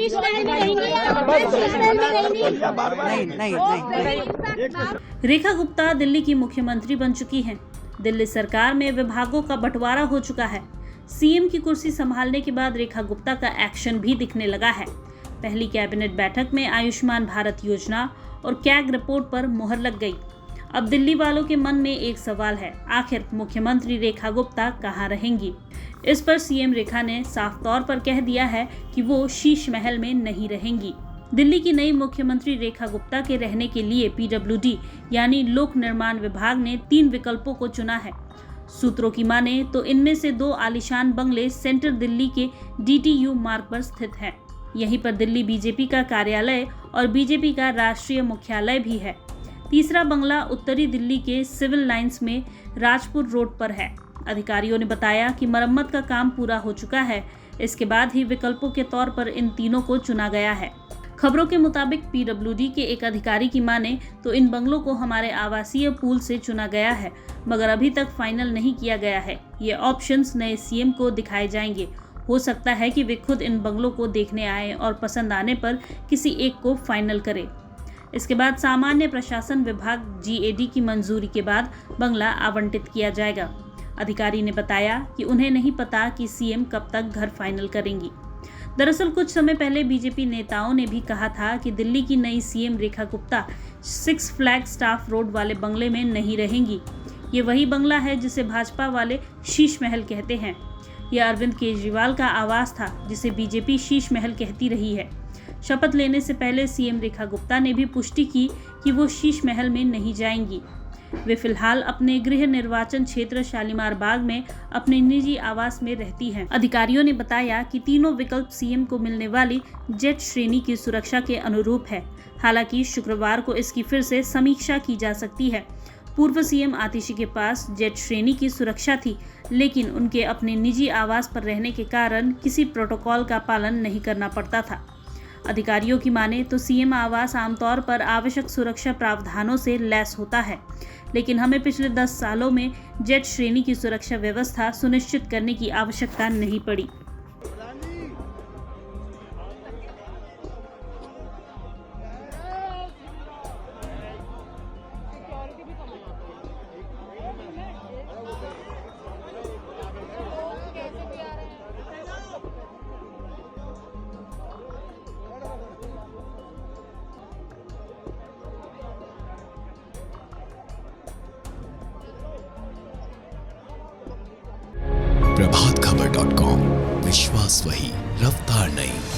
शीश महल में रहेंगी या शीश महल में रहेंगी? नहीं। रेखा गुप्ता दिल्ली की मुख्यमंत्री बन चुकी हैं। दिल्ली सरकार में विभागों का बंटवारा हो चुका है। सीएम की कुर्सी संभालने के बाद रेखा गुप्ता का एक्शन भी दिखने लगा है। पहली कैबिनेट बैठक में आयुष्मान भारत योजना और कैग रिपोर्ट पर मुहर लग गई। अब दिल्ली वालों के मन में एक सवाल है, आखिर मुख्यमंत्री रेखा गुप्ता कहां रहेंगी? इस पर सीएम रेखा ने साफ तौर पर कह दिया है कि वो शीश महल में नहीं रहेंगी। दिल्ली की नई मुख्यमंत्री रेखा गुप्ता के रहने के लिए पीडब्ल्यूडी यानी लोक निर्माण विभाग ने 3 विकल्पों को चुना है। सूत्रों की माने तो इनमें से 2 आलीशान बंगले सेंट्रल दिल्ली के DTU मार्ग पर स्थित हैं। यहीं पर दिल्ली बीजेपी का कार्यालय और बीजेपी का राष्ट्रीय मुख्यालय भी है। तीसरा बंगला उत्तरी दिल्ली के सिविल लाइंस में राजपुर रोड पर है। अधिकारियों ने बताया कि मरम्मत का काम पूरा हो चुका है। इसके बाद ही विकल्पों के तौर पर इन तीनों को चुना गया है। खबरों के मुताबिक पीडब्ल्यूडी के एक अधिकारी की माने तो इन बंगलों को हमारे आवासीय पूल से चुना गया है, मगर अभी तक फाइनल नहीं किया गया है। ये ऑप्शंस नए सीएम को दिखाए जाएंगे। हो सकता है कि वे खुद इन बंगलों को देखने आए और पसंद आने पर किसी एक को फाइनल करें। इसके बाद सामान्य प्रशासन विभाग GAD की मंजूरी के बाद बंगला आवंटित किया जाएगा। अधिकारी ने बताया कि उन्हें नहीं पता कि सीएम कब तक घर फाइनल करेंगी। दरअसल कुछ समय पहले बीजेपी नेताओं ने भी कहा था कि दिल्ली की नई CM Rekha Gupta 6 flag staff road वाले बंगले में नहीं रहेंगी। ये वही बंगला है जिसे भाजपा वाले शीश महल कहते हैं। यह अरविंद केजरीवाल का आवास था, जिसे बीजेपी शीश महल कहती रही है। शपथ लेने से पहले सीएम रेखा गुप्ता ने भी पुष्टि की कि वो शीश महल में नहीं जाएंगी। वे फिलहाल अपने गृह निर्वाचन क्षेत्र शालीमार बाग में अपने निजी आवास में रहती हैं। अधिकारियों ने बताया कि तीनों विकल्प सीएम को मिलने वाली जेट श्रेणी की सुरक्षा के अनुरूप है। हालांकि शुक्रवार को इसकी फिर से समीक्षा की जा सकती है। पूर्व सीएम आतिशी के पास जेट श्रेणी की सुरक्षा थी, लेकिन उनके अपने निजी आवास पर रहने के कारण किसी प्रोटोकॉल का पालन नहीं करना पड़ता था। अधिकारियों की माने तो सीएम आवास आमतौर पर आवश्यक सुरक्षा प्रावधानों से लैस होता है, लेकिन हमें पिछले 10 सालों में जेट श्रेणी की सुरक्षा व्यवस्था सुनिश्चित करने की आवश्यकता नहीं पड़ी। प्रभातखबर.com, विश्वास वही, रफ्तार नहीं।